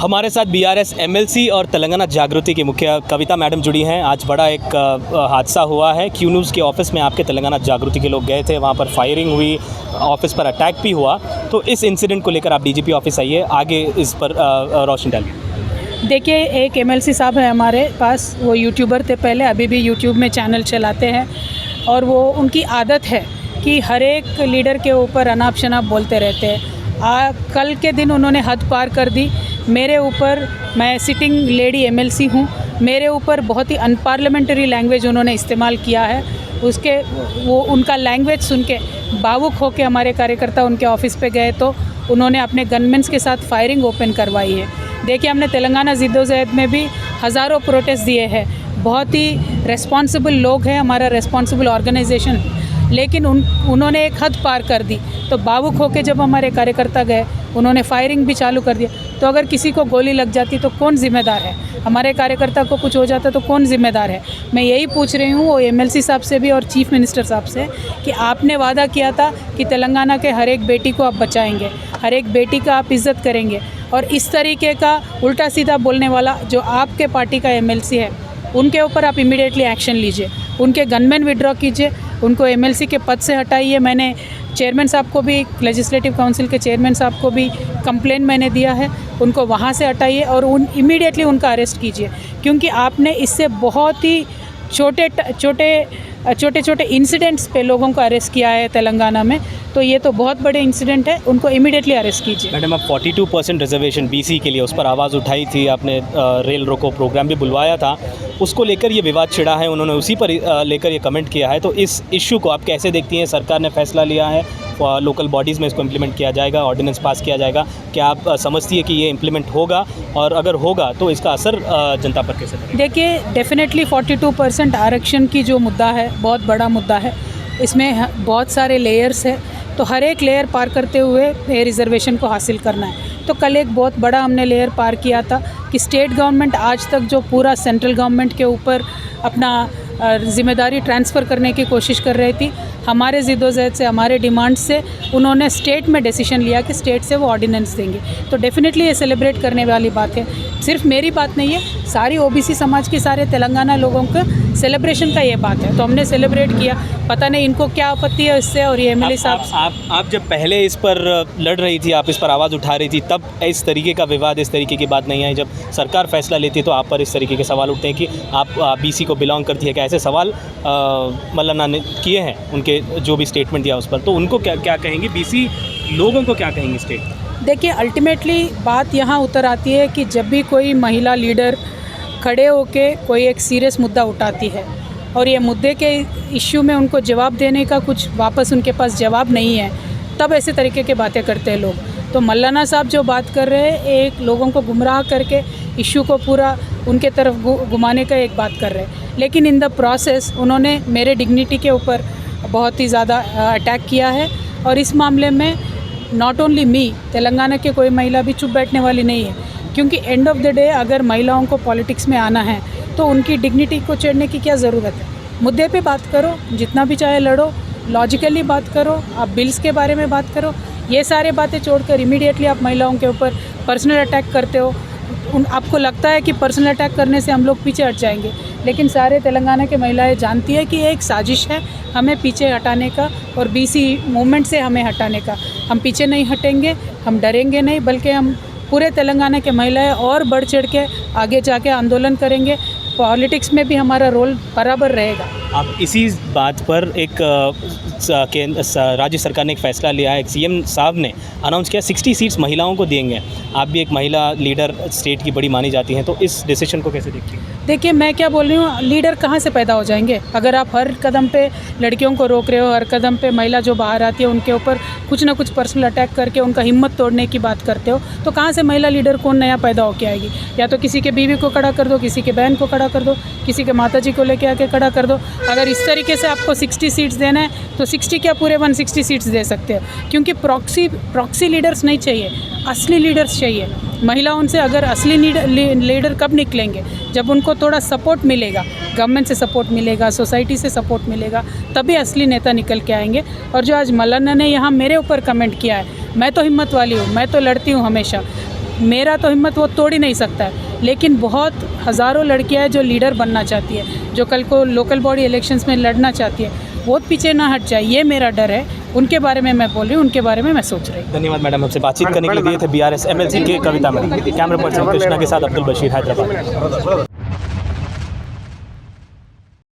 हमारे साथ BRS MLC और तेलंगाना जागृति की मुखिया कविता मैडम जुड़ी हैं। आज बड़ा एक हादसा हुआ है। क्यू न्यूज़ के ऑफिस में आपके तेलंगाना जागृति के लोग गए थे, वहाँ पर फायरिंग हुई, ऑफिस पर अटैक भी हुआ। तो इस इंसिडेंट को लेकर आप डीजीपी ऑफिस आइए, आगे इस पर रोशनी डालिए। देखिए, एक एमएलसी साहब है हमारे पास, वो यूट्यूबर थे पहले, अभी भी यूट्यूब में चैनल चलाते हैं और वो उनकी आदत है कि हर एक लीडर के ऊपर अनाप शनाप बोलते रहते हैं। कल के दिन उन्होंने हद पार कर दी मेरे ऊपर। मैं सिटिंग लेडी एमएलसी हूँ, मेरे ऊपर बहुत ही अनपार्लियामेंट्री लैंग्वेज उन्होंने इस्तेमाल किया है। वो उनका लैंग्वेज सुन के भावुक होकर हमारे कार्यकर्ता उनके ऑफिस पे गए तो उन्होंने अपने गनमेंस के साथ फायरिंग ओपन करवाई है। देखिए, हमने तेलंगाना जिद्दोजहद में भी हज़ारों प्रोटेस्ट दिए हैं। बहुत ही रेस्पॉन्सिबल लोग हैं, हमारा रेस्पॉन्सिबल ऑर्गेनाइजेशन, लेकिन उन्होंने एक हद पार कर दी। तो भावुक होकर जब हमारे कार्यकर्ता गए, उन्होंने फायरिंग भी चालू कर दिया। तो अगर किसी को गोली लग जाती तो कौन जिम्मेदार है? हमारे कार्यकर्ता को कुछ हो जाता तो कौन जिम्मेदार है? मैं यही पूछ रही हूँ वो एमएलसी साहब से भी और चीफ मिनिस्टर साहब से कि आपने वादा किया था कि तेलंगाना के हर एक बेटी को आप बचाएंगे, हर एक बेटी का आप इज़्ज़त करेंगे, और इस तरीके का उल्टा सीधा बोलने वाला जो आपके पार्टी का एमएलसी है, उनके ऊपर आप इमीडिएटली एक्शन लीजिए। उनके गनमैन विड्रॉ कीजिए, उनको एमएलसी के पद से हटाइए। मैंने चेयरमैन साहब को भी, लेजिस्लेटिव काउंसिल के चेयरमैन साहब को भी कंप्लेन मैंने दिया है, उनको वहाँ से हटाइए और इमीडिएटली उनका अरेस्ट कीजिए। क्योंकि आपने इससे बहुत ही छोटे छोटे इंसिडेंट्स पे लोगों को अरेस्ट किया है तेलंगाना में, तो ये तो बहुत बड़े इंसिडेंट है, उनको इमीडिएटली अरेस्ट कीजिए। मैडम, आप 42% रिजर्वेशन बीसी के लिए उस पर आवाज़ उठाई थी, आपने रेल रोको प्रोग्राम भी बुलवाया था, उसको लेकर ये विवाद छिड़ा है, उन्होंने उसी पर लेकर ये कमेंट किया है। तो इस इशू को आप कैसे देखती हैं? सरकार ने फैसला लिया है, लोकल बॉडीज़ में इसको इम्प्लीमेंट किया जाएगा, ऑर्डिनेंस पास किया जाएगा। क्या आप समझती है कि ये इम्प्लीमेंट होगा, और अगर होगा तो इसका असर जनता पर कैसे पड़ेगा? देखिए, डेफिनेटली 42% आरक्षण की जो मुद्दा है बहुत बड़ा मुद्दा है। इसमें बहुत सारे लेयर्स है, तो हर एक लेयर पार करते हुए ये रिजर्वेशन को हासिल करना है। तो कल एक बहुत बड़ा हमने लेयर पार किया था कि स्टेट गवर्नमेंट आज तक जो पूरा सेंट्रल गवर्नमेंट के ऊपर अपना ज़िम्मेदारी ट्रांसफ़र करने की कोशिश कर रही थी, हमारे जिद्दोजहद से, हमारे डिमांड से उन्होंने स्टेट में डिसीजन लिया कि स्टेट से वो ऑर्डिनेंस देंगे। तो डेफिनेटली ये सेलिब्रेट करने वाली बात है। सिर्फ मेरी बात नहीं है, सारी ओबीसी समाज की, सारे तेलंगाना लोगों का सेलिब्रेशन का ये बात है। तो हमने सेलिब्रेट किया। पता नहीं इनको क्या आपत्ति है इससे। और ये एमएलए साहब, आप जब पहले इस पर लड़ रही थी, आप इस पर आवाज़ उठा रही थी, तब इस तरीके का विवाद, इस तरीके की बात नहीं आई। जब सरकार फैसला लेती है तो आप पर इस तरीके के सवाल उठते हैं कि आप बीसी को बिलोंग करती है। क्या ऐसे सवाल मल्लाना ने किए हैं उनके जो भी स्टेटमेंट दिया उस पर? तो उनको क्या कहेंगे, बीसी लोगों को क्या कहेंगे स्टेट? देखिए, अल्टीमेटली बात यहाँ उतर आती है कि जब भी कोई महिला लीडर खड़े होके कोई एक सीरियस मुद्दा उठाती है और ये मुद्दे के इश्यू में उनको जवाब देने का कुछ वापस उनके पास जवाब नहीं है, तब ऐसे तरीके की बातें करते हैं लोग। तो मल्लाना साहब जो बात कर रहे हैं, एक लोगों को गुमराह करके इश्यू को पूरा उनके तरफ घुमाने का एक बात कर रहे हैं। लेकिन इन द प्रोसेस उन्होंने मेरे डिग्निटी के ऊपर बहुत ही ज़्यादा अटैक किया है। और इस मामले में नॉट ओनली मी, तेलंगाना के कोई महिला भी चुप बैठने वाली नहीं है। क्योंकि एंड ऑफ द डे अगर महिलाओं को पॉलिटिक्स में आना है तो उनकी डिग्निटी को छेड़ने की क्या ज़रूरत है? मुद्दे पे बात करो, जितना भी चाहे लड़ो, लॉजिकली बात करो, आप बिल्स के बारे में बात करो। ये सारे बातें छोड़कर इमीडिएटली आप महिलाओं के ऊपर पर्सनल अटैक करते हो। आपको लगता है कि पर्सनल अटैक करने से हम लोग पीछे हट जाएंगे, लेकिन सारे तेलंगाना के महिलाएं जानती है कि ये एक साजिश है हमें पीछे हटाने का और बीसी मूवमेंट से हमें हटाने का। हम पीछे नहीं हटेंगे, हम डरेंगे नहीं, बल्कि हम पूरे तेलंगाना के महिलाएं और बढ़ चढ़ के आगे जाके आंदोलन करेंगे। पॉलिटिक्स में भी हमारा रोल बराबर रहेगा। आप इसी बात पर एक राज्य सरकार ने एक फ़ैसला लिया है, सीएम साहब ने अनाउंस किया 60 सीट्स महिलाओं को देंगे। आप भी एक महिला लीडर स्टेट की बड़ी मानी जाती हैं, तो इस डिसीजन को कैसे देखती हैं? देखिए, मैं क्या बोल रही हूँ, लीडर कहाँ से पैदा हो जाएंगे? अगर आप हर कदम पे लड़कियों को रोक रहे हो, हर कदम पे महिला जो बाहर आती है उनके ऊपर कुछ ना कुछ पर्सनल अटैक करके उनका हिम्मत तोड़ने की बात करते हो, तो कहाँ से महिला लीडर कौन नया पैदा होके आएगी? या तो किसी के बीवी को खड़ा कर दो, किसी के बहन को खड़ा कर दो, किसी के माताजी को लेके आके खड़ा कर दो। अगर इस तरीके से आपको 60 सीट्स देना है तो 60 क्या पूरे 160 सीट्स दे सकते हैं। क्योंकि प्रॉक्सी लीडर्स नहीं चाहिए, असली लीडर्स चाहिए। महिलाओं से अगर असली लीडर कब निकलेंगे? जब उनको थोड़ा सपोर्ट मिलेगा, गवर्नमेंट से सपोर्ट मिलेगा, सोसाइटी से सपोर्ट मिलेगा, तभी असली नेता निकल के आएंगे। और जो आज मल्लाना ने यहाँ मेरे ऊपर कमेंट किया है, मैं तो हिम्मत वाली हूँ, मैं तो लड़ती हूँ हमेशा। मेरा तो हिम्मत वो तोड़ ही नहीं सकता है, लेकिन बहुत हज़ारों लड़कियां हैं जो लीडर बनना चाहती है, जो कल को लोकल बॉडी इलेक्शंस में लड़ना चाहती है, वो पीछे ना हट जाए, ये मेरा डर है। उनके बारे में मैं बोल रही हूँ, उनके बारे में मैं सोच रही हूँ। धन्यवाद मैडम, हमसे बातचीत करने के लिए दिए थे BRS MLC के कविता मैडम। कैमरा पर्सन कृष्णा के साथ अब्दुल बशीर, हैदराबाद।